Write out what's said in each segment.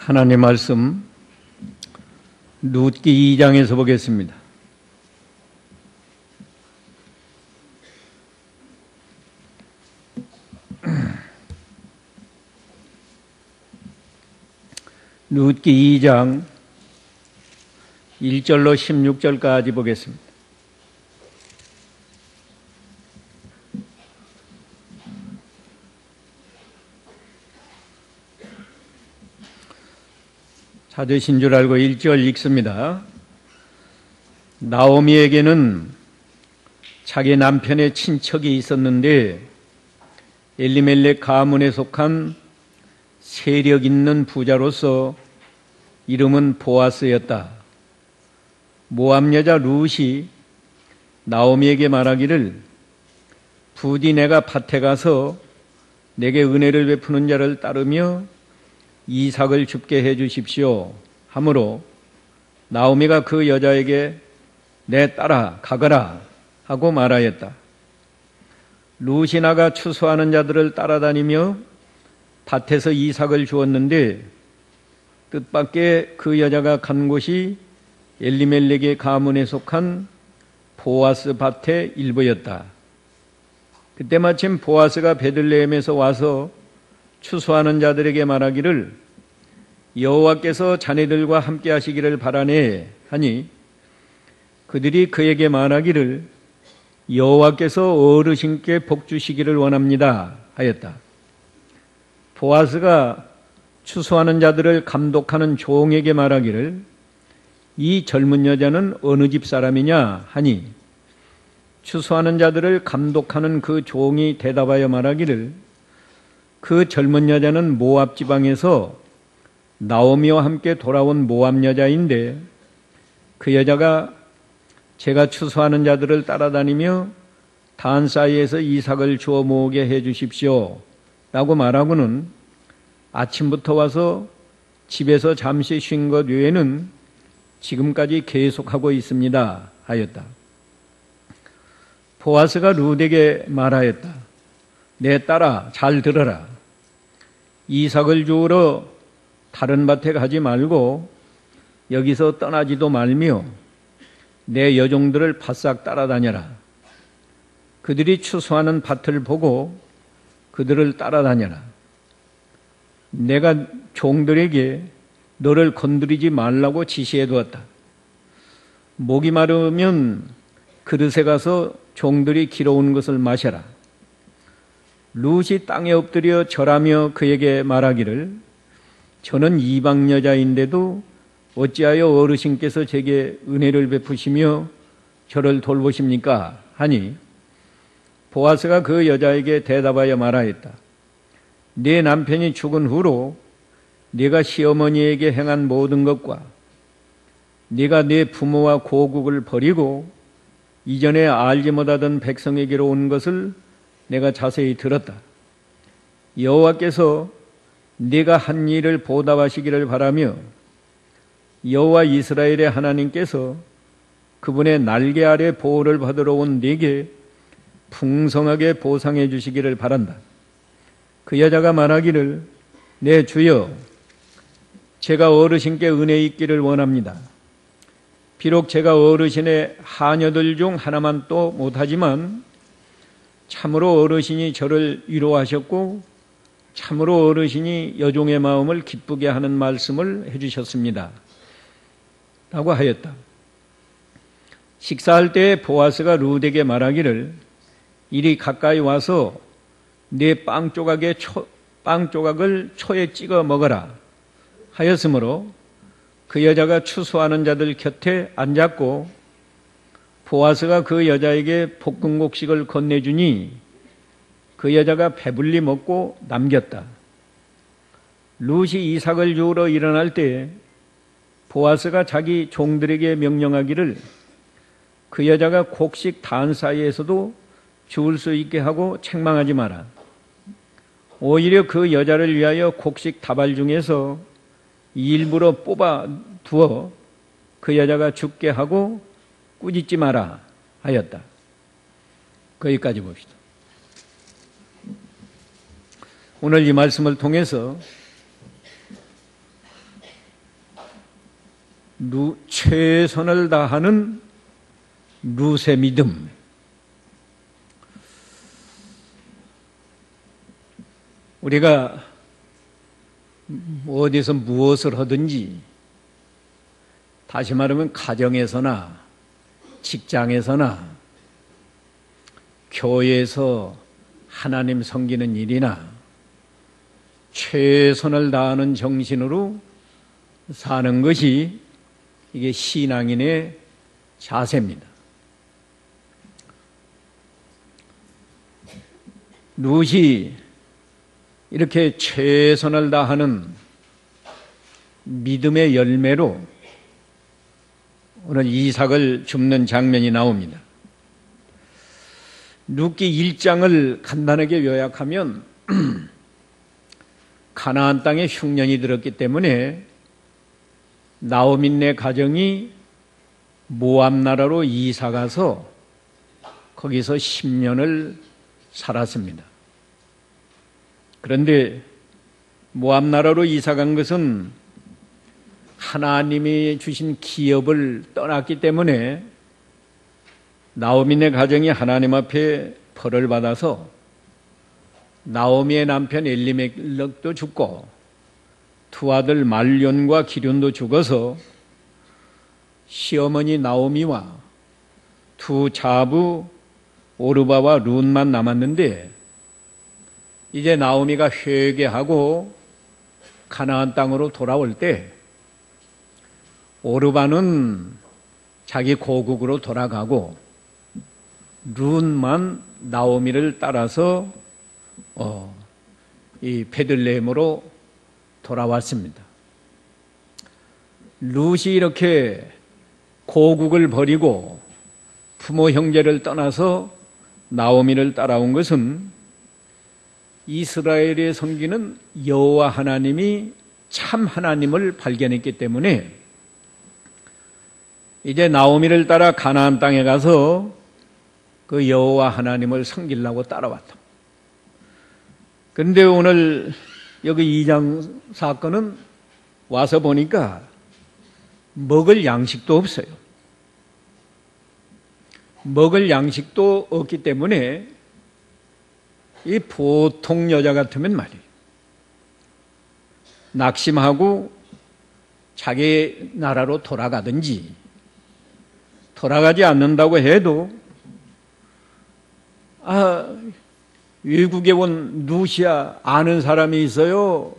하나님 말씀 룻기 2장에서 보겠습니다. 룻기 2장 1절로 16절까지 보겠습니다. 찾으신 줄 알고 1절 읽습니다. 나오미에게는 자기 남편의 친척이 있었는데 엘리멜렉 가문에 속한 세력 있는 부자로서 이름은 보아스였다. 모압 여자 룻이 나오미에게 말하기를 부디 내가 밭에 가서 내게 은혜를 베푸는 자를 따르며 이삭을 줍게 해 주십시오 하므로 나오미가 그 여자에게 내 따라 가거라 하고 말하였다. 룻이 나가 추수하는 자들을 따라다니며 밭에서 이삭을 주었는데 뜻밖의 그 여자가 간 곳이 엘리멜렉의 가문에 속한 보아스 밭의 일부였다. 그때 마침 보아스가 베들레헴에서 와서 추수하는 자들에게 말하기를 여호와께서 자네들과 함께 하시기를 바라네 하니 그들이 그에게 말하기를 여호와께서 어르신께 복 주시기를 원합니다 하였다. 보아스가 추수하는 자들을 감독하는 종에게 말하기를 이 젊은 여자는 어느 집 사람이냐 하니 추수하는 자들을 감독하는 그 종이 대답하여 말하기를 그 젊은 여자는 모압 지방에서 나오미와 함께 돌아온 모압 여자인데 그 여자가 제가 추수하는 자들을 따라다니며 단 사이에서 이삭을 주워 모으게 해 주십시오 라고 말하고는 아침부터 와서 집에서 잠시 쉰 것 외에는 지금까지 계속하고 있습니다 하였다. 보아스가 룻에게 말하였다. 내 딸아 잘 들어라. 이삭을 주우러 다른 밭에 가지 말고 여기서 떠나지도 말며 내 여종들을 바싹 따라다녀라. 그들이 추수하는 밭을 보고 그들을 따라다녀라. 내가 종들에게 너를 건드리지 말라고 지시해 두었다. 목이 마르면 그릇에 가서 종들이 길어온 것을 마셔라. 룻이 땅에 엎드려 절하며 그에게 말하기를 저는 이방 여자인데도 어찌하여 어르신께서 제게 은혜를 베푸시며 저를 돌보십니까? 하니 보아스가 그 여자에게 대답하여 말하였다. 네 남편이 죽은 후로 네가 시어머니에게 행한 모든 것과 네가 네 부모와 고국을 버리고 이전에 알지 못하던 백성에게로 온 것을 내가 자세히 들었다. 여호와께서 네가 한 일을 보답하시기를 바라며 여호와 이스라엘의 하나님께서 그분의 날개 아래 보호를 받으러 온 네게 풍성하게 보상해 주시기를 바란다. 그 여자가 말하기를 내 주여 제가 어르신께 은혜 있기를 원합니다. 비록 제가 어르신의 하녀들 중 하나만 또 못하지만 참으로 어르신이 저를 위로하셨고 참으로 어르신이 여종의 마음을 기쁘게 하는 말씀을 해주셨습니다 라고 하였다. 식사할 때 보아스가 룻에게 말하기를 이리 가까이 와서 네 빵 조각을 초에 찍어 먹어라 하였으므로 그 여자가 추수하는 자들 곁에 앉았고 보아스가 그 여자에게 볶음곡식을 건네주니 그 여자가 배불리 먹고 남겼다. 룻이 이삭을 주우러 일어날 때 보아스가 자기 종들에게 명령하기를 그 여자가 곡식 단 사이에서도 주울 수 있게 하고 책망하지 마라. 오히려 그 여자를 위하여 곡식 다발 중에서 일부러 뽑아 두어 그 여자가 죽게 하고 꾸짖지 마라 하였다. 거기까지 봅시다. 오늘 이 말씀을 통해서 최선을 다하는 룻의 믿음. 우리가 어디서 무엇을 하든지, 다시 말하면 가정에서나 직장에서나 교회에서 하나님 섬기는 일이나 최선을 다하는 정신으로 사는 것이 이게 신앙인의 자세입니다. 룻이 이렇게 최선을 다하는 믿음의 열매로 오늘 이삭을 줍는 장면이 나옵니다. 룻기 1장을 간단하게 요약하면 가나안 땅에 흉년이 들었기 때문에 나오민네 가정이 모압 나라로 이사 가서 거기서 10년을 살았습니다. 그런데 모압 나라로 이사 간 것은 하나님이 주신 기업을 떠났기 때문에 나오미네 가정이 하나님 앞에 벌을 받아서 나오미의 남편 엘리멜렉도 죽고 두 아들 말론과 기륜도 죽어서 시어머니 나오미와 두 자부 오르바와 룻만 남았는데, 이제 나오미가 회개하고 가나안 땅으로 돌아올 때 오르바는 자기 고국으로 돌아가고 룻만 나오미를 따라서 이 베들레헴으로 돌아왔습니다. 룻이 이렇게 고국을 버리고 부모 형제를 떠나서 나오미를 따라온 것은 이스라엘에 섬기는 여호와 하나님이 참 하나님을 발견했기 때문에 이제 나오미를 따라 가나안 땅에 가서 그 여호와 하나님을 섬기려고 따라왔다. 그런데 오늘 여기 2장 사건은 와서 보니까 먹을 양식도 없어요. 먹을 양식도 없기 때문에 이 보통 여자 같으면 말이에요, 낙심하고 자기 나라로 돌아가든지, 돌아가지 않는다고 해도 외국에 온 루시아 아는 사람이 있어요,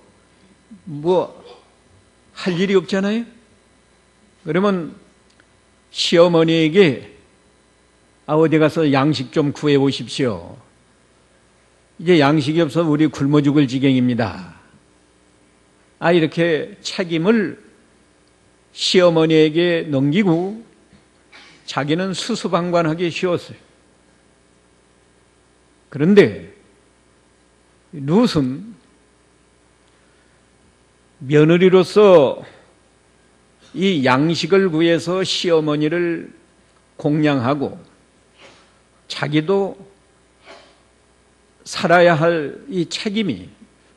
뭐 할 일이 없잖아요. 그러면 시어머니에게 어디 가서 양식 좀 구해 오십시오. 이제 양식이 없어 우리 굶어 죽을 지경입니다. 이렇게 책임을 시어머니에게 넘기고 자기는 수수방관하기 쉬웠어요. 그런데 룻은 며느리로서 이 양식을 구해서 시어머니를 공양하고 자기도 살아야 할 이 책임이,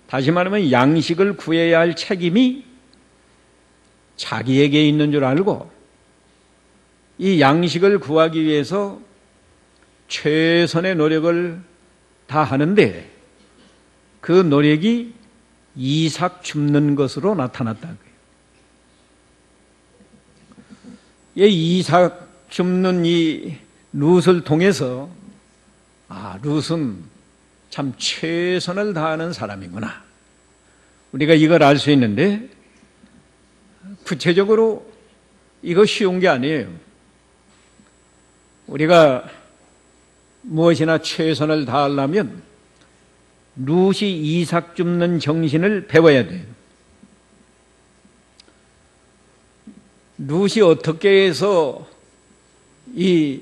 다시 말하면 양식을 구해야 할 책임이 자기에게 있는 줄 알고 이 양식을 구하기 위해서 최선의 노력을 다 하는데 그 노력이 이삭 줍는 것으로 나타났다고요. 이 이삭 줍는 이 룻을 통해서 룻은 참 최선을 다하는 사람이구나, 우리가 이걸 알 수 있는데, 구체적으로 이거 쉬운 게 아니에요. 우리가 무엇이나 최선을 다하려면 룻이 이삭 줍는 정신을 배워야 돼요. 룻이 어떻게 해서 이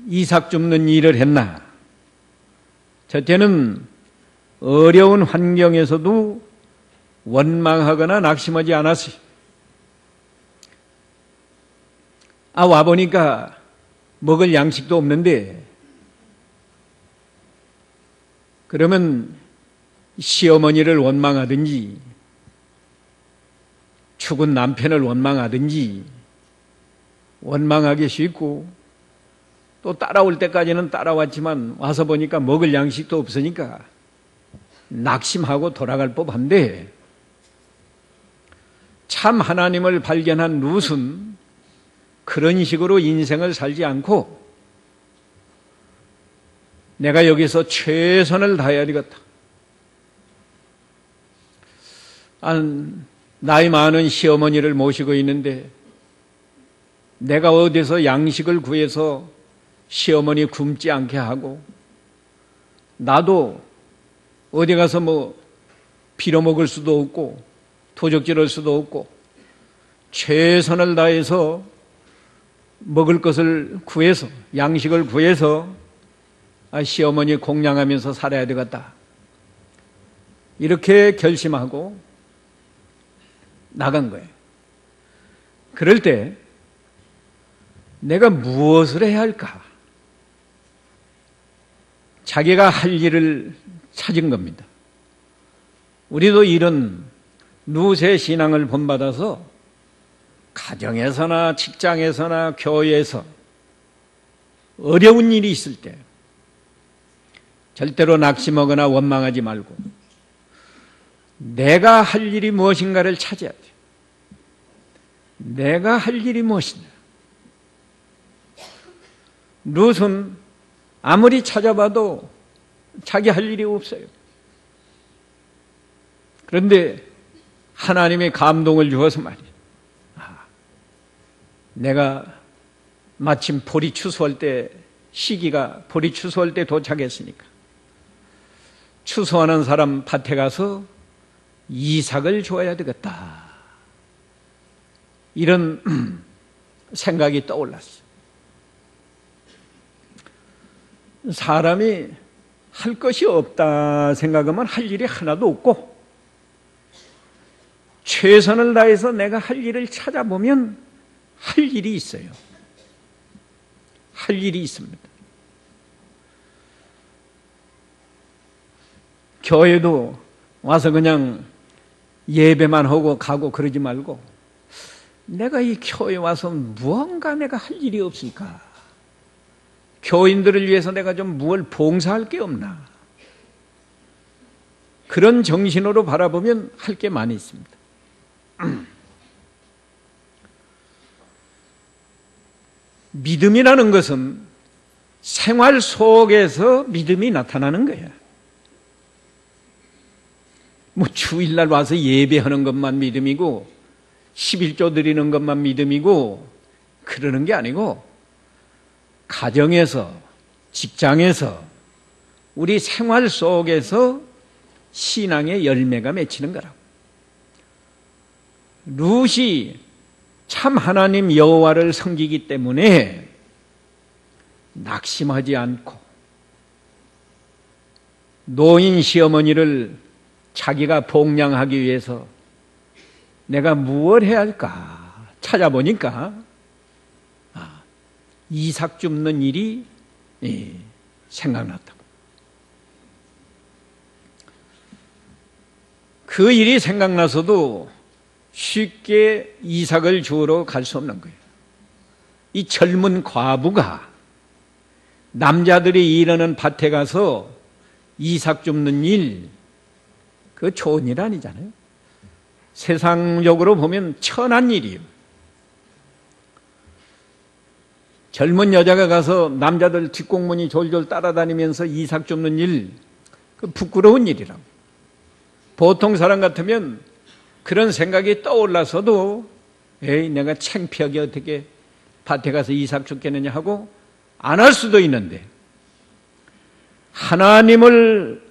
이삭 줍는 일을 했나? 첫째는 어려운 환경에서도 원망하거나 낙심하지 않았어요. 와보니까 먹을 양식도 없는데, 그러면 시어머니를 원망하든지 죽은 남편을 원망하든지 원망하기 쉽고 또 따라올 때까지는 따라왔지만 와서 보니까 먹을 양식도 없으니까 낙심하고 돌아갈 법한데 참 하나님을 발견한 룻은 그런 식으로 인생을 살지 않고 내가 여기서 최선을 다해야 되겠다. 나이 많은 시어머니를 모시고 있는데 내가 어디서 양식을 구해서 시어머니 굶지 않게 하고 나도 어디 가서 빌어먹을 수도 없고 도적질할 수도 없고 최선을 다해서 먹을 것을 구해서 양식을 구해서 시어머니 공양하면서 살아야 되겠다. 이렇게 결심하고 나간 거예요. 그럴 때 내가 무엇을 해야 할까? 자기가 할 일을 찾은 겁니다. 우리도 이런 룻의 신앙을 본받아서 가정에서나 직장에서나 교회에서 어려운 일이 있을 때 절대로 낙심하거나 원망하지 말고 내가 할 일이 무엇인가를 찾아야 돼요. 내가 할 일이 무엇이냐. 룻은 아무리 찾아봐도 자기 할 일이 없어요. 그런데 하나님의 감동을 주어서 말이에요. 내가 마침 보리 추수할 때 시기가 보리 추수할 때 도착했으니까 추수하는 사람 밭에 가서 이삭을 줘야 되겠다. 이런 생각이 떠올랐어요. 사람이 할 것이 없다 생각하면 할 일이 하나도 없고 최선을 다해서 내가 할 일을 찾아보면 할 일이 있어요. 할 일이 있습니다. 교회도 와서 그냥 예배만 하고 가고 그러지 말고 내가 이 교회에 와서 무언가 내가 할 일이 없을까? 교인들을 위해서 내가 좀 무엇을 봉사할 게 없나? 그런 정신으로 바라보면 할 게 많이 있습니다. 믿음이라는 것은 생활 속에서 믿음이 나타나는 거예요. 주일날 와서 예배하는 것만 믿음이고 11조 드리는 것만 믿음이고 그러는 게 아니고 가정에서 직장에서 우리 생활 속에서 신앙의 열매가 맺히는 거라고. 룻이 참 하나님 여호와를 섬기기 때문에 낙심하지 않고 노인 시어머니를 자기가 복양하기 위해서 내가 무엇을 해야 할까 찾아보니까 이삭 줍는 일이 생각났다고. 그 일이 생각나서도 쉽게 이삭을 주우러 갈 수 없는 거예요. 이 젊은 과부가 남자들이 일하는 밭에 가서 이삭 줍는 일, 그거 좋은 일 아니잖아요. 세상적으로 보면 천한 일이에요. 젊은 여자가 가서 남자들 뒷공문이 졸졸 따라다니면서 이삭 줍는 일, 그 부끄러운 일이라고. 보통 사람 같으면 그런 생각이 떠올라서도 에이 내가 창피하게 어떻게 밭에 가서 이삭 줍겠느냐 하고 안 할 수도 있는데 하나님을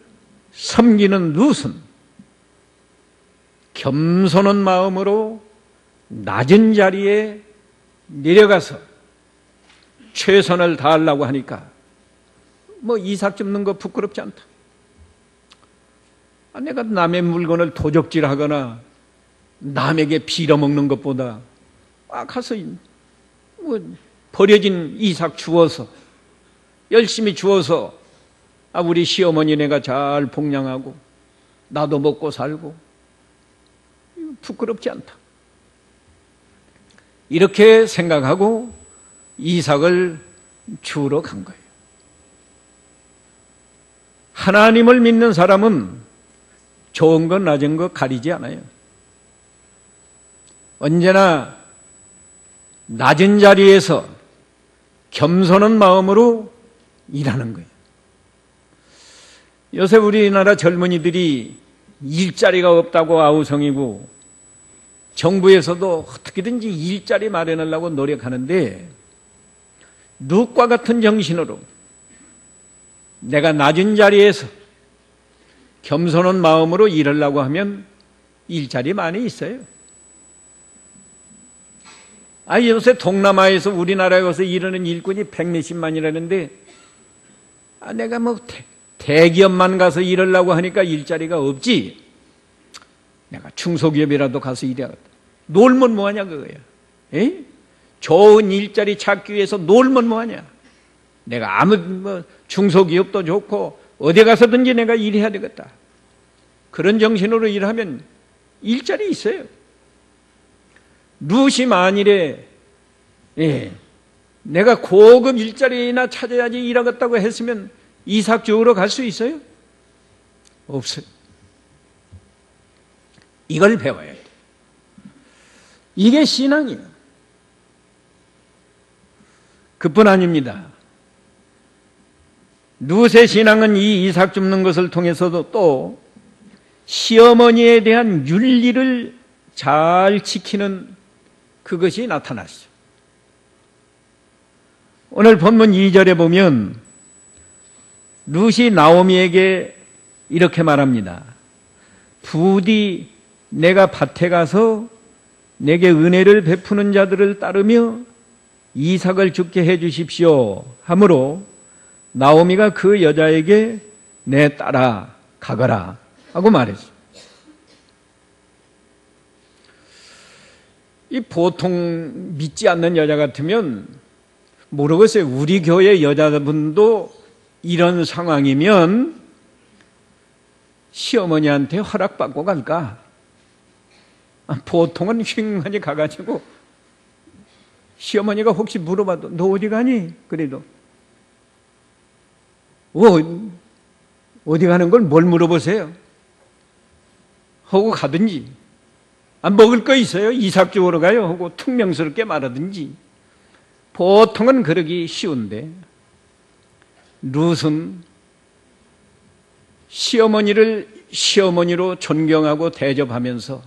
섬기는 룻은 겸손한 마음으로 낮은 자리에 내려가서 최선을 다하려고 하니까 이삭 줍는 거 부끄럽지 않다. 내가 남의 물건을 도적질하거나 남에게 빌어먹는 것보다 가서 버려진 이삭 주워서 열심히 주워서 우리 시어머니네가 잘 복양하고 나도 먹고 살고 부끄럽지 않다. 이렇게 생각하고 이삭을 주우러 간 거예요. 하나님을 믿는 사람은 좋은 것 낮은 것 가리지 않아요. 언제나 낮은 자리에서 겸손한 마음으로 일하는 거예요. 요새 우리나라 젊은이들이 일자리가 없다고 아우성이고 정부에서도 어떻게든지 일자리 마련하려고 노력하는데 룩과 같은 정신으로 내가 낮은 자리에서 겸손한 마음으로 일하려고 하면 일자리 많이 있어요. 요새 동남아에서 우리나라에 와서 일하는 일꾼이 100몇십만이라는데 내가 뭐 대기업만 가서 일하려고 하니까 일자리가 없지. 내가 중소기업이라도 가서 일해야겠다. 놀면 뭐하냐 그거야. 에? 좋은 일자리 찾기 위해서 놀면 뭐하냐. 내가 중소기업도 좋고 어디 가서든지 내가 일해야 되겠다. 그런 정신으로 일하면 일자리 있어요. 룻이 만일에 내가 고급 일자리나 찾아야지 일하겠다고 했으면 이삭 주우러 갈 수 있어요? 없어요. 이걸 배워야 돼. 이게 신앙이에요. 그뿐 아닙니다. 룻의 신앙은 이 이삭 줍는 것을 통해서도 또 시어머니에 대한 윤리를 잘 지키는 그것이 나타났어요. 오늘 본문 2절에 보면 룻이 나오미에게 이렇게 말합니다. 부디 내가 밭에 가서 내게 은혜를 베푸는 자들을 따르며 이삭을 죽게 해 주십시오 하므로 나오미가 그 여자에게 내 따라 가거라 하고 말했어요. 이 보통 믿지 않는 여자 같으면 모르겠어요. 우리 교회 여자분도 이런 상황이면 시어머니한테 허락받고 갈까? 보통은 휑하니 가가지고 시어머니가 혹시 물어봐도 너 어디 가니? 그래도 어디 가는 걸 뭘 물어보세요? 하고 가든지 먹을 거 있어요? 이삭 주우러 가요? 하고 퉁명스럽게 말하든지 보통은 그러기 쉬운데 룻은 시어머니를 시어머니로 존경하고 대접하면서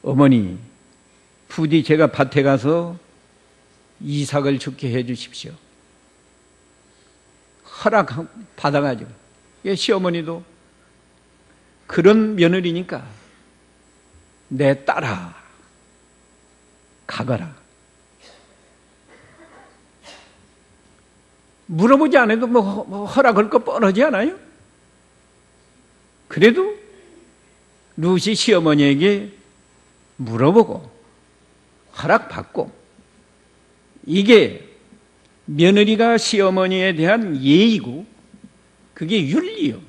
어머니 부디 제가 밭에 가서 이삭을 죽게 해 주십시오. 허락 받아가지고 시어머니도 그런 며느리니까 내 따라 가거라. 물어보지 않아도 뭐 허락할 거 뻔하지 않아요? 그래도 룻이 시어머니에게 물어보고 허락받고 이게 며느리가 시어머니에 대한 예의고 그게 윤리요.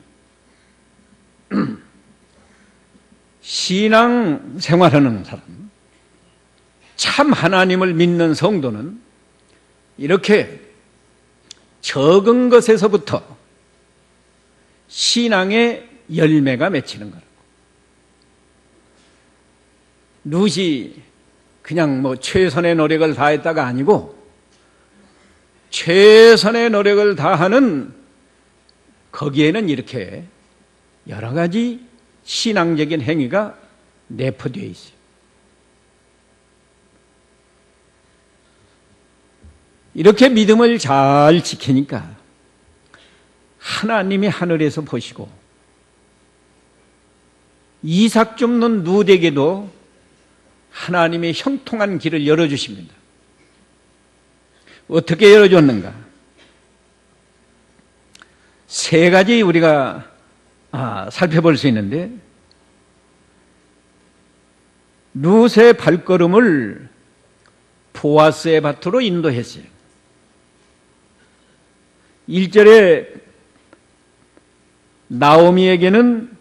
신앙 생활하는 사람, 참 하나님을 믿는 성도는 이렇게 적은 것에서부터 신앙의 열매가 맺히는 거라고. 룻이 그냥 최선의 노력을 다했다가 아니고 최선의 노력을 다하는 거기에는 이렇게 여러 가지 신앙적인 행위가 내포되어 있어요. 이렇게 믿음을 잘 지키니까 하나님이 하늘에서 보시고 이삭 줍는 룻에게도 하나님의 형통한 길을 열어주십니다. 어떻게 열어줬는가? 세 가지 우리가 살펴볼 수 있는데 룻의 발걸음을 보아스의 밭으로 인도했어요. 1절에 나오미에게는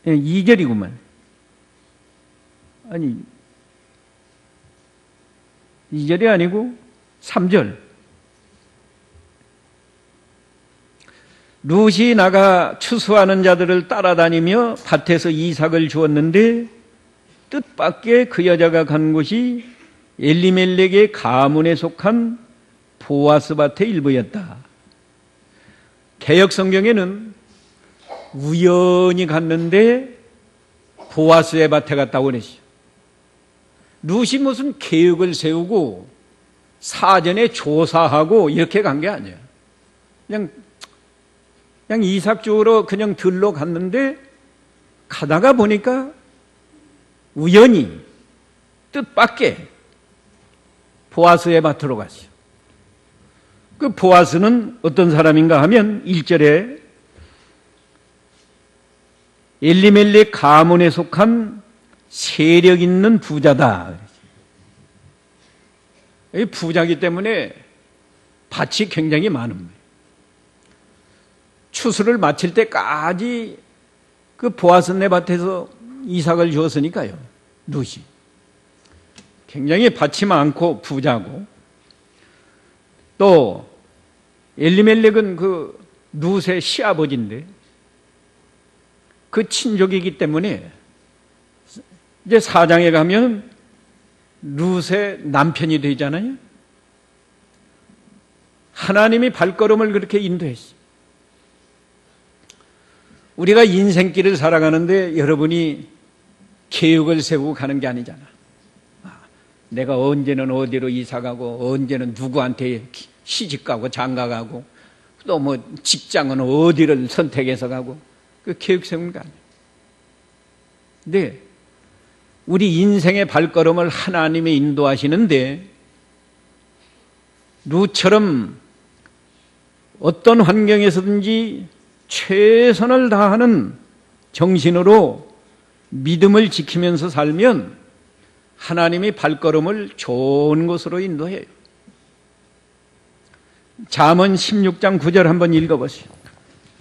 2절이구만. 아니 2절이 아니고 3절. 룻이 나가 추수하는 자들을 따라다니며 밭에서 이삭을 주었는데 뜻밖의 그 여자가 간 곳이 엘리멜렉의 가문에 속한 보아스 밭의 일부였다. 개역 성경에는 우연히 갔는데 보아스의 밭에 갔다고 그랬어요. 룻이 무슨 계획을 세우고 사전에 조사하고 이렇게 간 게 아니에요. 그냥 이삭 주우러 그냥 들러 갔는데 가다가 보니까 우연히 뜻밖의 보아스의 밭으로 갔어요. 그 보아스는 어떤 사람인가 하면 1절에 엘리멜렉 가문에 속한 세력 있는 부자다. 부자기 때문에 밭이 굉장히 많은 거예요. 추수를 마칠 때까지 그 보아스네 밭에서 이삭을 주었으니까요. 룻이 굉장히 밭이 많고 부자고, 또 엘리멜렉은 그 룻의 시아버지인데 그 친족이기 때문에 이제 4장에 가면 룻의 남편이 되잖아요. 하나님이 발걸음을 그렇게 인도했어요. 우리가 인생길을 살아가는데 여러분이 계획을 세우고 가는 게 아니잖아. 내가 언제는 어디로 이사 가고, 언제는 누구한테 시집 가고, 장가 가고, 또 뭐 직장은 어디를 선택해서 가고, 그 계획 세우는 거 아니에요. 근데 우리 인생의 발걸음을 하나님이 인도하시는데 룻처럼 어떤 환경에서든지 최선을 다하는 정신으로 믿음을 지키면서 살면 하나님이 발걸음을 좋은 곳으로 인도해요. 잠언 16장 9절 한번 읽어보시오.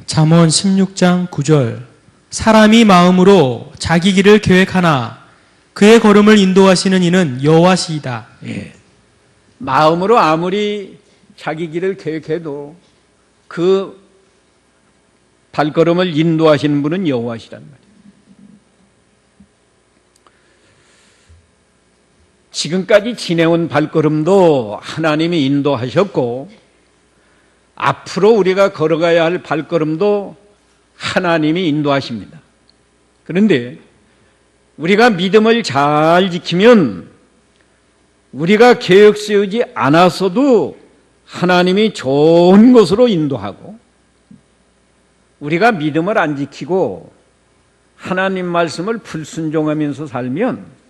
잠언 16장 9절. 사람이 마음으로 자기 길을 계획하나 그의 걸음을 인도하시는 이는 여호와시이다. 예. 마음으로 아무리 자기 길을 계획해도 그 발걸음을 인도하시는 분은 여호와시란 말이에요. 지금까지 지내온 발걸음도 하나님이 인도하셨고, 앞으로 우리가 걸어가야 할 발걸음도 하나님이 인도하십니다. 그런데 우리가 믿음을 잘 지키면 우리가 계획 세우지 않았어도 하나님이 좋은 곳으로 인도하고, 우리가 믿음을 안 지키고 하나님 말씀을 불순종하면서 살면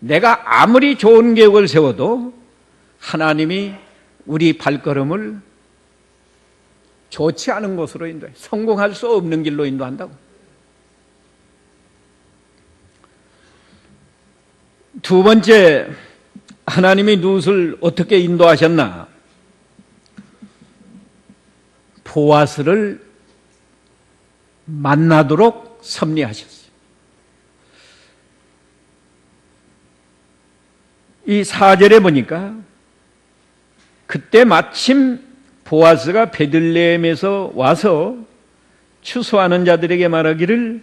내가 아무리 좋은 계획을 세워도 하나님이 우리 발걸음을 좋지 않은 곳으로 인도해. 성공할 수 없는 길로 인도한다고. 두 번째, 하나님이 룻을 어떻게 인도하셨나? 보아스를 만나도록 섭리하셨어요. 이 4절에 보니까 그때 마침 보아스가 베들레헴에서 와서 추수하는 자들에게 말하기를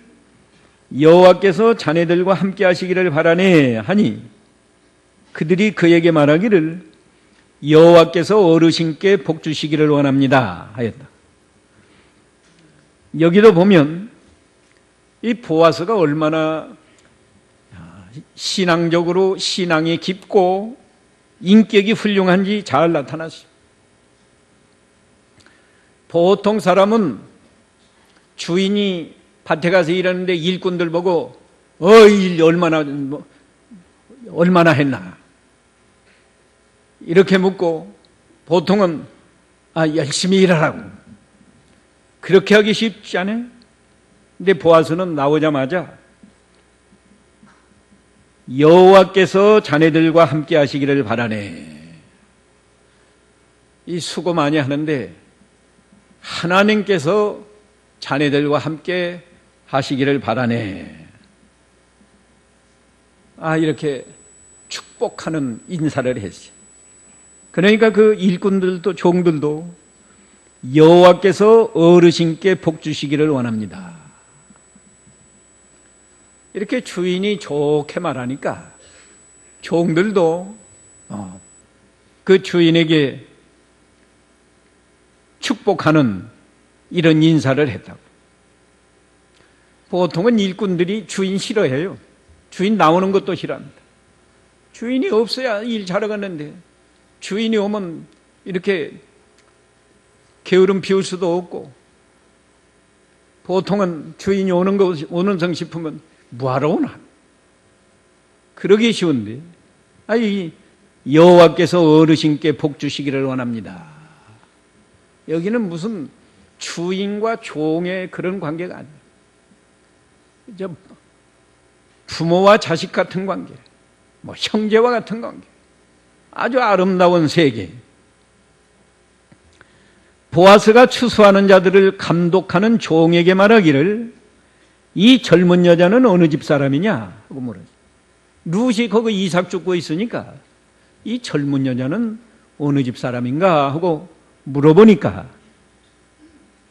여호와께서 자네들과 함께 하시기를 바라네 하니 그들이 그에게 말하기를 여호와께서 어르신께 복 주시기를 원합니다 하였다. 여기도 보면 이 보아스가 얼마나 신앙적으로 신앙이 깊고 인격이 훌륭한지 잘 나타났어요. 보통 사람은 주인이 밭에 가서 일하는데 일꾼들 보고 일 얼마나 했나 이렇게 묻고, 보통은 열심히 일하라고, 그렇게 하기 쉽지 않아요? 근데 보아스는 나오자마자 여호와께서 자네들과 함께 하시기를 바라네. 이 수고 많이 하는데 하나님께서 자네들과 함께 하시기를 바라네. 이렇게 축복하는 인사를 했어요. 그러니까 그 일꾼들도 종들도 여호와께서 어르신께 복 주시기를 원합니다. 이렇게 주인이 좋게 말하니까 종들도 그 주인에게 축복하는 이런 인사를 했다고. 보통은 일꾼들이 주인 싫어해요. 주인 나오는 것도 싫어합니다. 주인이 없어야 일 잘하겠는데 주인이 오면 이렇게 게으름 피울 수도 없고, 보통은 주인이 오는 성 싶으면 뭐하러 오나? 그러기 쉬운데, 여호와께서 어르신께 복 주시기를 원합니다. 여기는 무슨 주인과 종의 그런 관계가 아니에요. 부모와 자식 같은 관계, 형제와 같은 관계, 아주 아름다운 세계. 보아스가 추수하는 자들을 감독하는 종에게 말하기를, 이 젊은 여자는 어느 집 사람이냐 하고 물어요. 룻이 거기 이삭 줍고 있으니까 이 젊은 여자는 어느 집 사람인가 하고 물어보니까,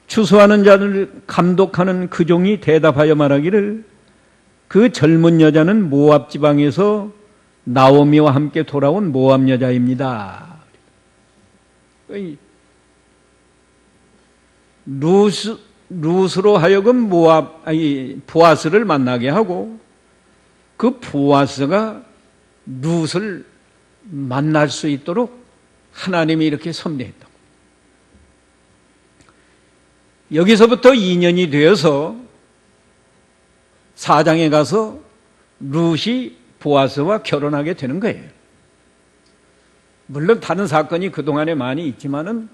추수하는 자들을 감독하는 그 종이 대답하여 말하기를, 그 젊은 여자는 모압 지방에서 나오미와 함께 돌아온 모압 여자입니다. 룻으로 하여금 보아스를 만나게 하고, 그 보아스가 룻을 만날 수 있도록 하나님이 이렇게 섭리했다. 여기서부터 2년이 되어서 4장에 가서 룻이 보아스와 결혼하게 되는 거예요. 물론 다른 사건이 그동안에 많이 있지만은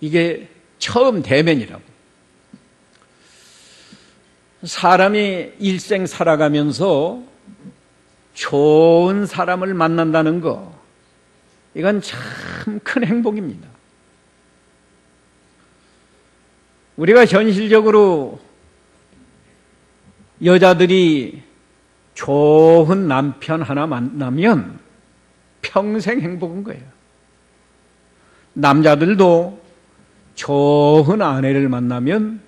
이게 처음 대면이라고. 사람이 일생 살아가면서 좋은 사람을 만난다는 거, 이건 참 큰 행복입니다. 우리가 현실적으로 여자들이 좋은 남편 하나 만나면 평생 행복한 거예요. 남자들도 좋은 아내를 만나면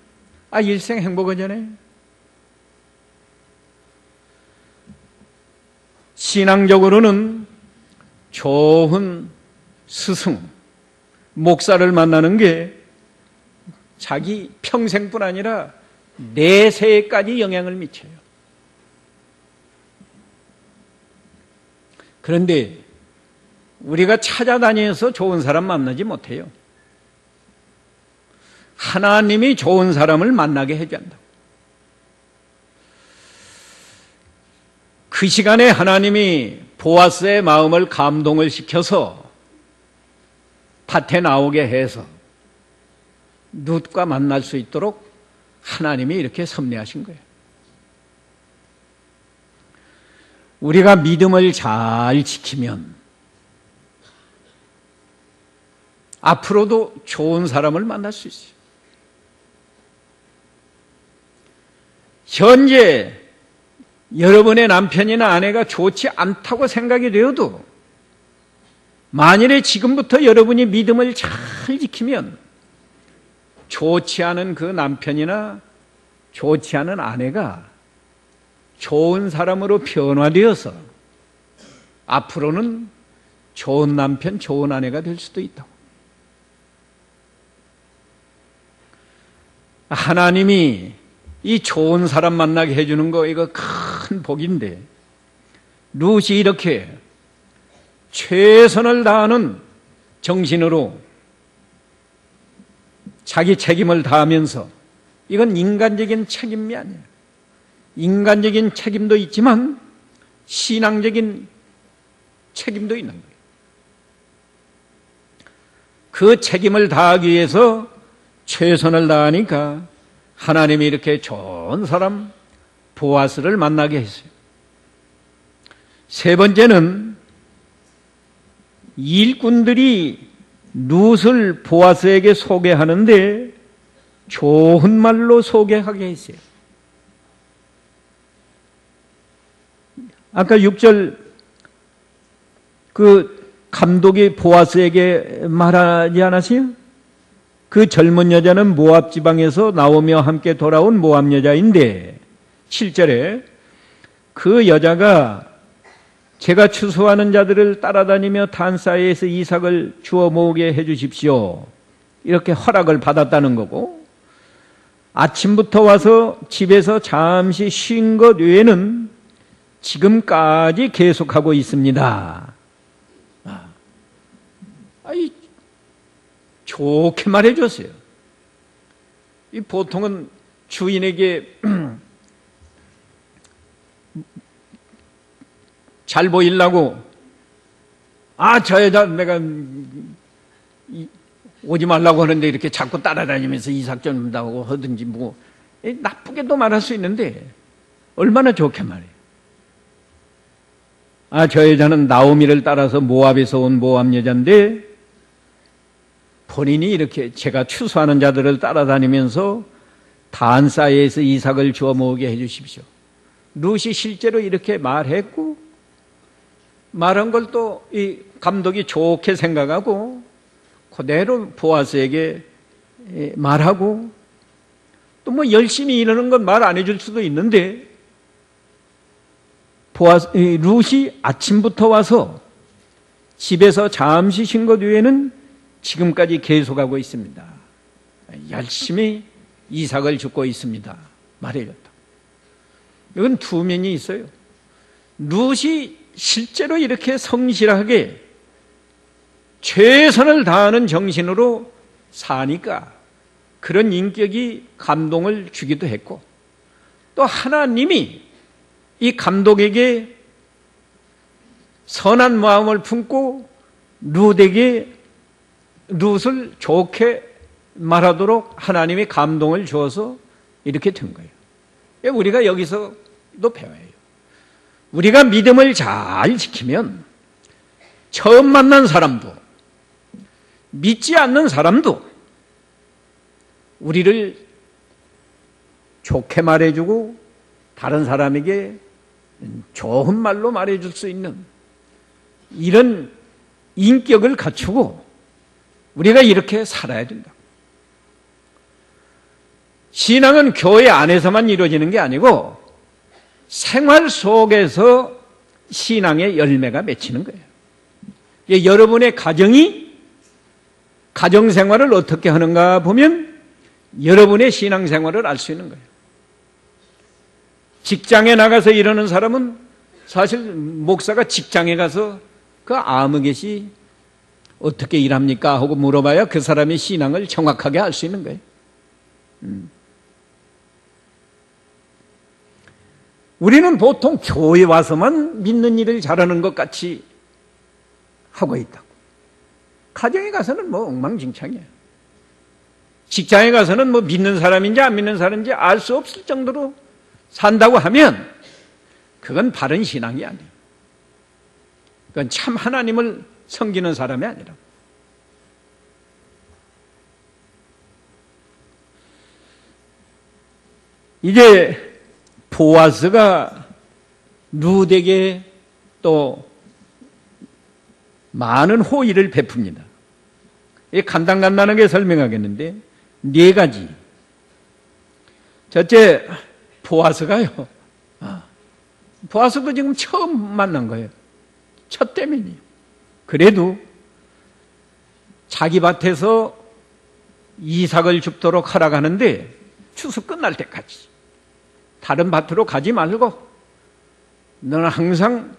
일생 행복하잖아요. 신앙적으로는 좋은 스승, 목사를 만나는 게 자기 평생뿐 아니라 내세까지 영향을 미쳐요. 그런데 우리가 찾아다녀서 좋은 사람 만나지 못해요. 하나님이 좋은 사람을 만나게 해줘야 한다고. 그 시간에 하나님이 보아스의 마음을 감동을 시켜서 밭에 나오게 해서 룻과 만날 수 있도록 하나님이 이렇게 섭리하신 거예요. 우리가 믿음을 잘 지키면 앞으로도 좋은 사람을 만날 수 있어요. 현재 여러분의 남편이나 아내가 좋지 않다고 생각이 되어도 만일에 지금부터 여러분이 믿음을 잘 지키면 좋지 않은 그 남편이나 좋지 않은 아내가 좋은 사람으로 변화되어서 앞으로는 좋은 남편, 좋은 아내가 될 수도 있다고. 하나님이 이 좋은 사람 만나게 해주는 거, 이거 큰 복인데, 룻이 이렇게 최선을 다하는 정신으로 자기 책임을 다하면서, 이건 인간적인 책임이 아니에요. 인간적인 책임도 있지만 신앙적인 책임도 있는 거예요. 그 책임을 다하기 위해서 최선을 다하니까 하나님이 이렇게 좋은 사람 보아스를 만나게 했어요. 세 번째는 일꾼들이 룻을 보아스에게 소개하는데 좋은 말로 소개하게 했어요. 아까 6절 그 감독이 보아스에게 말하지 않았어요? 그 젊은 여자는 모압 지방에서 나오며 함께 돌아온 모압 여자인데 7절에 그 여자가 제가 추수하는 자들을 따라다니며 단사이에서 이삭을 주워 모으게 해 주십시오. 이렇게 허락을 받았다는 거고, 아침부터 와서 집에서 잠시 쉰 것 외에는 지금까지 계속하고 있습니다. 좋게 말해줬어요. 이 보통은 주인에게 잘 보이려고, 저 여자 내가 오지 말라고 하는데 이렇게 자꾸 따라다니면서 이삭 쫓는다고 하든지 뭐 나쁘게도 말할 수 있는데 얼마나 좋게 말해요. 저 여자는 나오미를 따라서 모압에서 온 모압 여자인데 본인이 이렇게 제가 추수하는 자들을 따라다니면서 단사이에서 이삭을 주워 모으게 해 주십시오. 룻이 실제로 이렇게 말했고, 말한 걸 또 이 감독이 좋게 생각하고 그대로 보아스에게 말하고, 또 뭐 열심히 일하는 건 말 안 해줄 수도 있는데 룻이 아침부터 와서 집에서 잠시 쉰 것 외에는 지금까지 계속하고 있습니다. 열심히 이삭을 줍고 있습니다. 말해줬다. 이건 두 면이 있어요. 룻이 실제로 이렇게 성실하게 최선을 다하는 정신으로 사니까 그런 인격이 감동을 주기도 했고, 또 하나님이 이 감독에게 선한 마음을 품고 룻을 좋게 말하도록 하나님이 감동을 주어서 이렇게 된 거예요. 우리가 여기서도 배워요. 우리가 믿음을 잘 지키면 처음 만난 사람도 믿지 않는 사람도 우리를 좋게 말해주고 다른 사람에게 좋은 말로 말해줄 수 있는 이런 인격을 갖추고 우리가 이렇게 살아야 된다. 신앙은 교회 안에서만 이루어지는 게 아니고 생활 속에서 신앙의 열매가 맺히는 거예요. 여러분의 가정생활을 어떻게 하는가 보면 여러분의 신앙생활을 알 수 있는 거예요. 직장에 나가서 일하는 사람은 사실 목사가 직장에 가서 그 아무개시 어떻게 일합니까? 하고 물어봐야 그 사람의 신앙을 정확하게 알 수 있는 거예요. 우리는 보통 교회 와서만 믿는 일을 잘하는 것 같이 하고 있다고. 가정에 가서는 뭐 엉망진창이에요. 직장에 가서는 뭐 믿는 사람인지 안 믿는 사람인지 알 수 없을 정도로 산다고 하면 그건 바른 신앙이 아니에요. 그건 참 하나님을 섬기는 사람이 아니라. 이제 보아스가 룻에게 또 많은 호의를 베풉니다. 간단하게 설명하겠는데 4가지. 첫째, 보아스가요. 보아스도 지금 처음 만난 거예요. 첫 때문이에요. 그래도 자기 밭에서 이삭을 줍도록 허락하는데 추수 끝날 때까지 다른 밭으로 가지 말고 너는 항상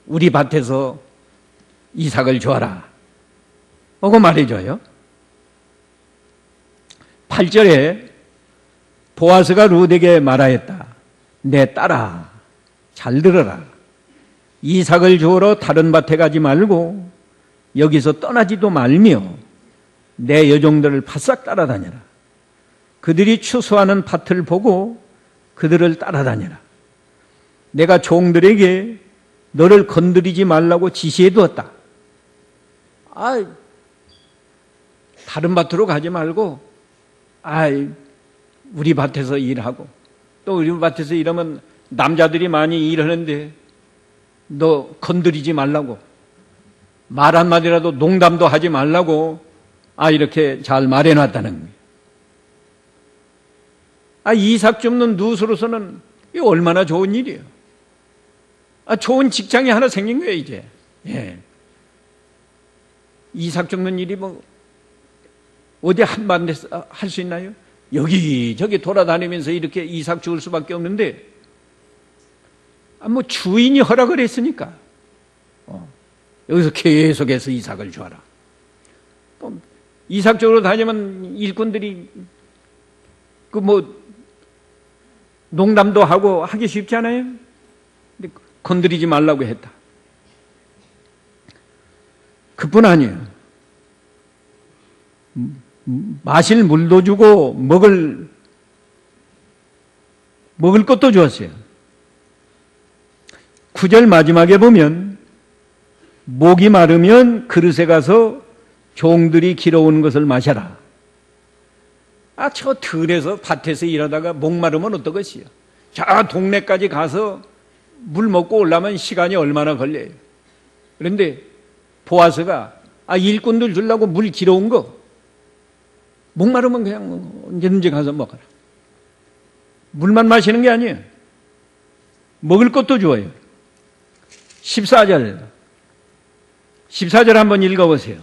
우리 밭에서 이삭을 줘라 하고 말해줘요. 8절에 보아스가 룻에게 말하였다. 내 딸아, 잘 들어라. 이삭을 주우러 다른 밭에 가지 말고 여기서 떠나지도 말며 내 여종들을 바싹 따라다녀라. 그들이 추수하는 밭을 보고 그들을 따라다녀라. 내가 종들에게 너를 건드리지 말라고 지시해 두었다. 다른 밭으로 가지 말고 우리 밭에서 일하고, 또 우리 밭에서 일하면 남자들이 많이 일하는데 너 건드리지 말라고, 말 한마디라도 농담도 하지 말라고 이렇게 잘 말해놨다는 거예요. 이삭 줍는 누수로서는 이 얼마나 좋은 일이에요. 좋은 직장이 하나 생긴 거예요, 이제. 예. 이삭 줍는 일이 뭐 어디 한반대 할 수 있나요? 여기저기 돌아다니면서 이렇게 이삭 죽을 수밖에 없는데, 뭐 주인이 허락을 했으니까 여기서 계속해서 이삭을 주어라. 또 이삭 쪽으로 다니면 일꾼들이 그 뭐 농담도 하고 하기 쉽지 않아요? 근데 건드리지 말라고 했다. 그뿐 아니에요. 마실 물도 주고 먹을 것도 주었어요. 9절 마지막에 보면 목이 마르면 그릇에 가서 종들이 길어온 것을 마셔라. 저 들에서 밭에서 일하다가 목 마르면 어떡하시요? 저 동네까지 가서 물 먹고 오려면 시간이 얼마나 걸려요. 그런데 보아스가 일꾼들 주려고 물 길어온 거, 목 마르면 그냥 언제든지 가서 먹어라. 물만 마시는 게 아니에요. 먹을 것도 주어요. 14절 한번 읽어보세요.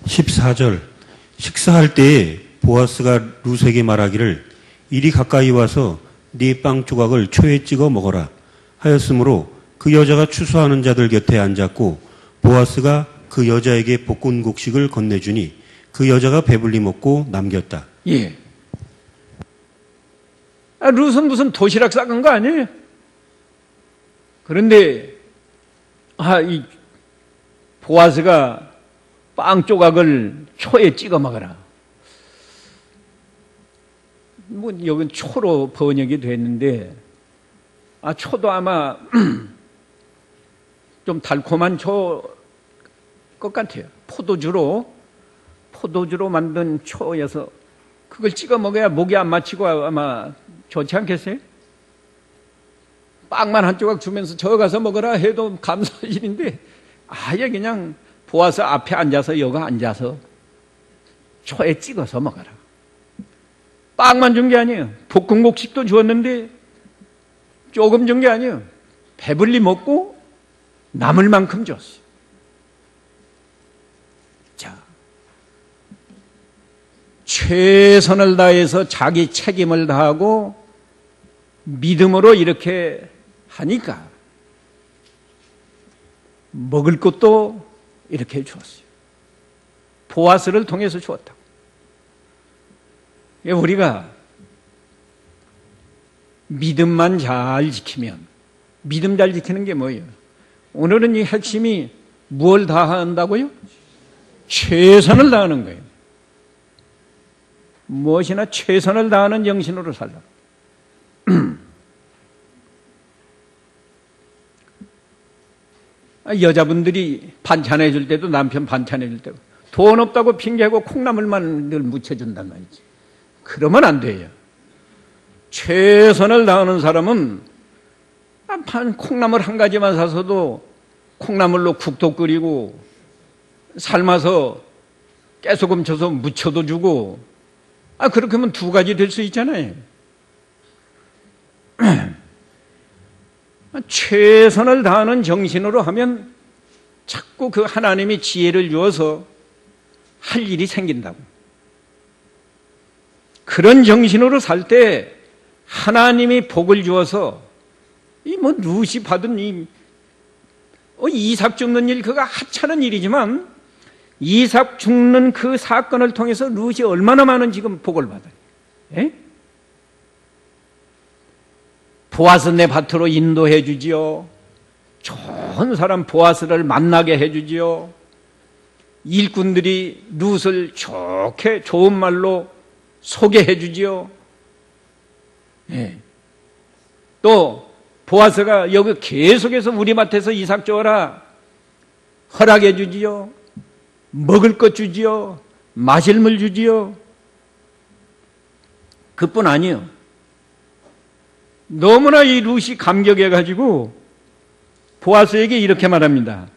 14절. 식사할 때에 보아스가 룻에게 말하기를 이리 가까이 와서 네 빵 조각을 초에 찍어 먹어라 하였으므로 그 여자가 추수하는 자들 곁에 앉았고 보아스가 그 여자에게 볶은 곡식을 건네주니 그 여자가 배불리 먹고 남겼다. 예. 룻은 무슨 도시락 싸간 거 아니에요? 그런데 이 보아스가 빵 조각을 초에 찍어 먹어라. 뭐 여긴 초로 번역이 됐는데 초도 아마 좀 달콤한 초 것 같아요. 포도주로 만든 초여서 그걸 찍어 먹어야 목이 안 마치고 아마 좋지 않겠어요? 빵만 한 조각 주면서 저 가서 먹어라 해도 감사할 일인데 아예 그냥 보아서 앞에 앉아서 여기 앉아서 초에 찍어서 먹어라. 빵만 준 게 아니에요. 볶은 곡식도 주었는데 조금 준 게 아니에요. 배불리 먹고 남을 만큼 줬어요. 자, 최선을 다해서 자기 책임을 다하고 믿음으로 이렇게 하니까 먹을 것도 이렇게 주었어요. 보아스를 통해서 주었다. 우리가 믿음만 잘 지키면, 믿음 잘 지키는 게 뭐예요? 오늘은 이 핵심이 무엇을 다한다고요? 최선을 다하는 거예요. 무엇이나 최선을 다하는 정신으로 살라. 여자분들이 반찬해 줄 때도, 남편 반찬해 줄 때도 돈 없다고 핑계하고 콩나물만 늘 묻혀준단 말이지. 그러면 안 돼요. 최선을 다하는 사람은 콩나물 한 가지만 사서도 콩나물로 국도 끓이고 삶아서 깨소금 쳐서 무쳐도 주고, 그렇게 하면 두 가지 될 수 있잖아요. 최선을 다하는 정신으로 하면 자꾸 그 하나님이 지혜를 주어서 할 일이 생긴다고. 그런 정신으로 살 때 하나님이 복을 주어서 룻이 받은 이삭 죽는 일, 그가 하찮은 일이지만 이삭 죽는 그 사건을 통해서 룻이 얼마나 많은 지금 복을 받아요. 예? 보아스 내 밭으로 인도해 주지요. 좋은 사람 보아스를 만나게 해 주지요. 일꾼들이 룻을 좋은 말로 소개해 주지요. 예. 또 보아스가 여기 계속해서 우리 밭에서 이삭 줘라 허락해 주지요. 먹을 것 주지요. 마실 물 주지요. 그뿐 아니요. 너무나 이 룻이 감격해가지고 보아스에게 이렇게 말합니다.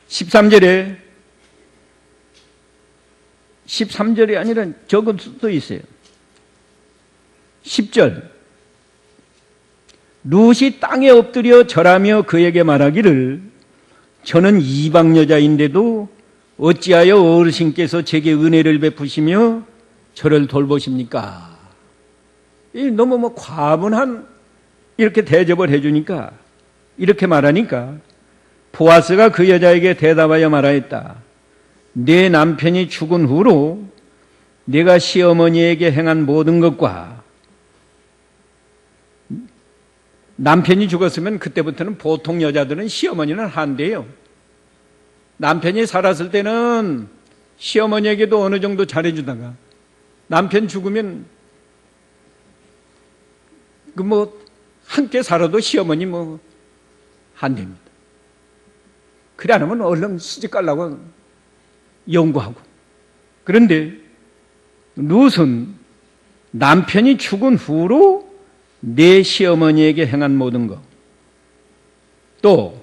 13절이 아니라 적을 수도 있어요. 10절. 룻이 땅에 엎드려 절하며 그에게 말하기를 저는 이방 여자인데도 어찌하여 어르신께서 제게 은혜를 베푸시며 저를 돌보십니까? 너무 과분한 이렇게 대접을 해주니까 이렇게 말하니까 보아스가 그 여자에게 대답하여 말하였다. 내 남편이 죽은 후로 내가 시어머니에게 행한 모든 것과 남편이 죽었으면 그때부터는 보통 여자들은 시어머니는 한대요. 남편이 살았을 때는 시어머니에게도 어느 정도 잘해주다가 남편 죽으면 함께 살아도 시어머니 한답니다. 그래 안 하면 얼른 시집 가려고 연구하고. 그런데 룻은 남편이 죽은 후로 내 시어머니에게 행한 모든 것, 또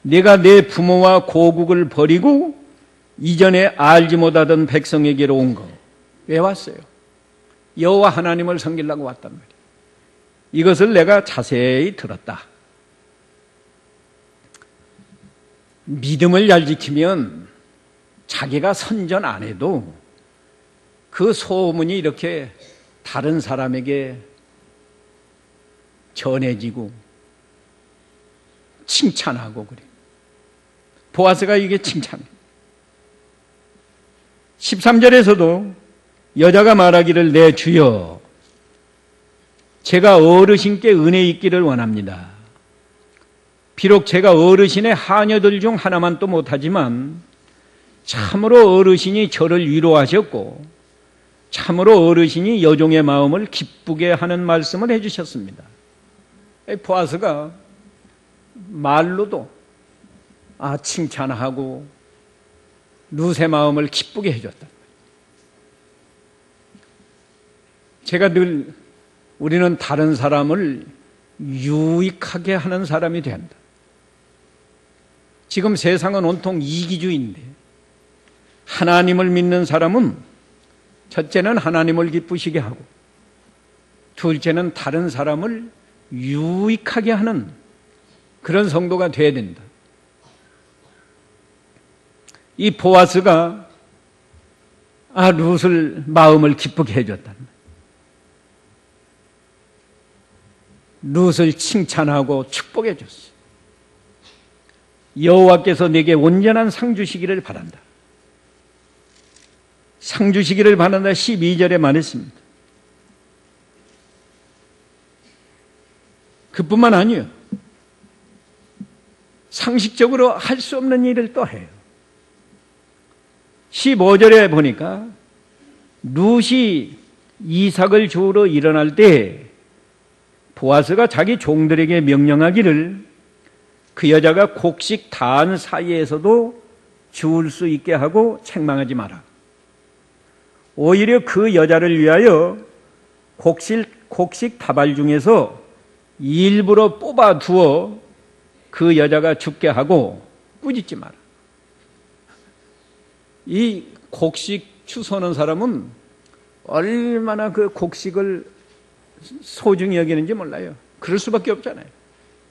내가 내 부모와 고국을 버리고 이전에 알지 못하던 백성에게로 온 것, 왜 왔어요? 여호와 하나님을 섬기려고 왔단 말이에요. 이것을 내가 자세히 들었다. 믿음을 잘 지키면 자기가 선전 안 해도 그 소문이 이렇게 다른 사람에게 전해지고 칭찬하고 그래. 보아스가 이게 칭찬해. 13절에서도 여자가 말하기를 내 주여 제가 어르신께 은혜 있기를 원합니다. 비록 제가 어르신의 하녀들 중 하나만도 못하지만 참으로 어르신이 저를 위로하셨고 참으로 어르신이 여종의 마음을 기쁘게 하는 말씀을 해주셨습니다. 보아스가 말로도 칭찬하고 룻의 마음을 기쁘게 해줬다. 제가 늘 우리는 다른 사람을 유익하게 하는 사람이 돼야 한다. 지금 세상은 온통 이기주의인데 하나님을 믿는 사람은 첫째는 하나님을 기쁘시게 하고 둘째는 다른 사람을 유익하게 하는 그런 성도가 돼야 된다. 이 보아스가 룻을 마음을 기쁘게 해줬다. 룻을 칭찬하고 축복해 줬어. 여호와께서 내게 온전한 상 주시기를 바란다. 상 주시기를 바란다 12절에 말했습니다. 그뿐만 아니에요. 상식적으로 할 수 없는 일을 또 해요. 15절에 보니까 룻이 이삭을 주우러 일어날 때 보아스가 자기 종들에게 명령하기를 그 여자가 곡식 단 사이에서도 주울 수 있게 하고 책망하지 마라. 오히려 그 여자를 위하여 곡식 다발 중에서 일부러 뽑아 두어 그 여자가 죽게 하고 꾸짖지 마라. 이 곡식 추수하는 사람은 얼마나 그 곡식을 소중히 여기는지 몰라요. 그럴 수밖에 없잖아요.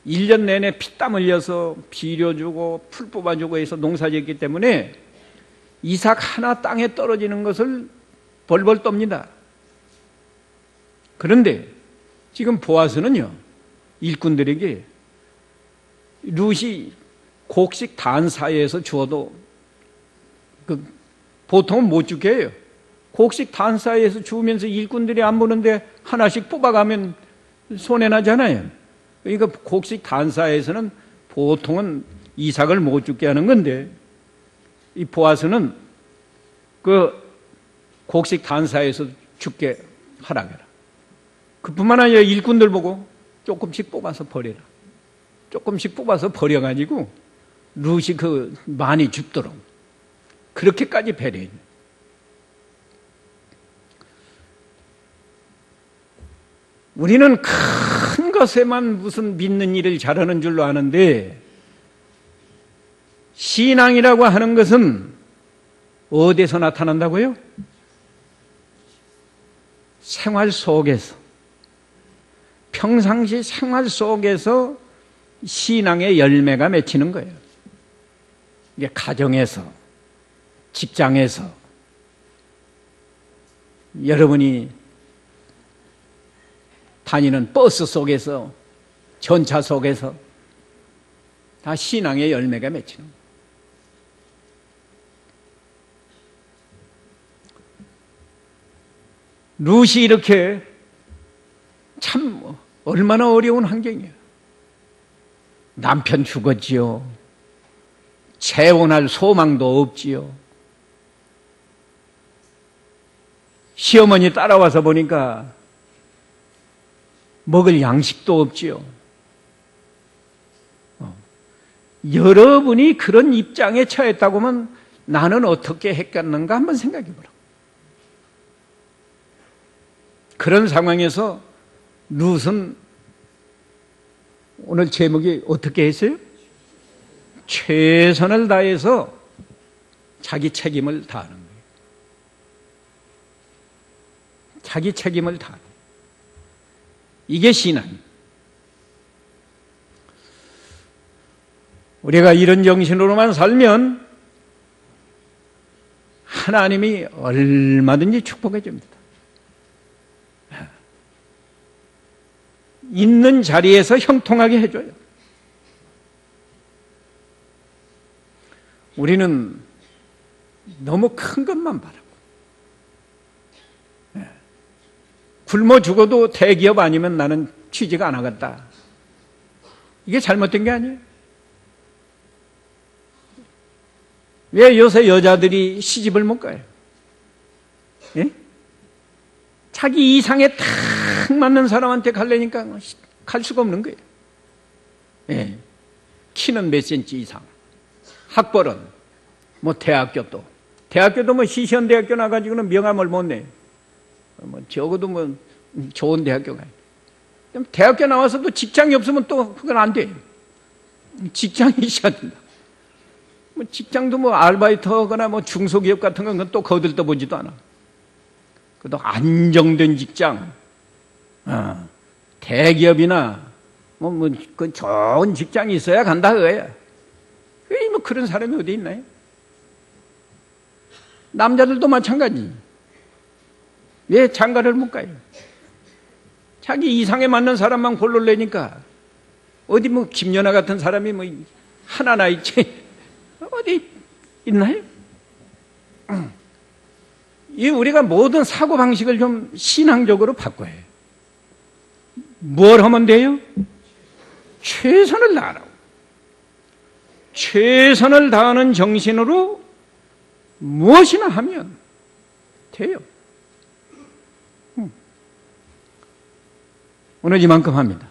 1년 내내 피땀 흘려서 비료주고 풀 뽑아주고 해서 농사짓기 때문에 이삭 하나 땅에 떨어지는 것을 벌벌 떱니다. 그런데 지금 보아스는요, 일꾼들에게 룻이 곡식 단 사이에서 주어도 보통은 못 죽게 해요. 곡식 단 사이에서 주우면서 일꾼들이 안 보는데 하나씩 뽑아가면 손해나잖아요. 그러니까 곡식 단 사이에서는 보통은 이삭을 못 죽게 하는 건데 이 보아스는 그 곡식 단 사이에서 죽게 하라고 해라. 그뿐만 아니라 일꾼들 보고 조금씩 뽑아서 버려라. 조금씩 뽑아서 버려가지고 룻이 많이 죽도록 그렇게까지 배려해. 우리는 큰 것에만 무슨 믿는 일을 잘하는 줄로 아는데, 신앙이라고 하는 것은 어디서 나타난다고요? 생활 속에서, 평상시 생활 속에서 신앙의 열매가 맺히는 거예요. 이게 가정에서, 직장에서, 여러분이 다니는 버스 속에서, 전차 속에서 다 신앙의 열매가 맺히는 거예요. 룻이 이렇게 참 얼마나 어려운 환경이에요. 남편 죽었지요. 재혼할 소망도 없지요. 시어머니 따라와서 보니까 먹을 양식도 없지요. 여러분이 그런 입장에 처했다고 하면 나는 어떻게 했겠는가 한번 생각해 보라. 그런 상황에서 룻은 오늘 제목이 어떻게 했어요? 최선을 다해서 자기 책임을 다하는 거예요. 자기 책임을 다하는 거예요. 이게 신앙이에요. 우리가 이런 정신으로만 살면 하나님이 얼마든지 축복해 줍니다. 있는 자리에서 형통하게 해줘요. 우리는 너무 큰 것만 바라고, 굶어 죽어도 대기업 아니면 나는 취직 안 하겠다. 이게 잘못된 게 아니에요. 왜 요새 여자들이 시집을 못 가요? 예? 자기 이상에 딱 맞는 사람한테 가려니까 갈 수가 없는 거예요. 예. 키는 몇 센치 이상, 학벌은 뭐 대학교도 뭐 시시한 대학교 나가지고는 명함을 못 내요. 뭐 적어도 뭐 좋은 대학교 가요. 대학교 나와서도 직장이 없으면 또 그건 안 돼요. 직장이 있어야 된다. 뭐 직장도 뭐 아르바이트거나 뭐 중소기업 같은 건 또 거들떠 보지도 않아. 그래도 안정된 직장, 대기업이나 그 좋은 직장이 있어야 간다 그거야. 뭐 그런 사람이 어디 있나요? 남자들도 마찬가지. 왜 장가를 못 가요? 자기 이상에 맞는 사람만 골라내니까 어디 뭐 김연아 같은 사람이 뭐 하나나 있지 어디 있나요? 이 우리가 모든 사고 방식을 좀 신앙적으로 바꿔야 해요. 뭘 하면 돼요? 최선을 다하라고. 최선을 다하는 정신으로 무엇이나 하면 돼요. 오늘 이만큼 합니다.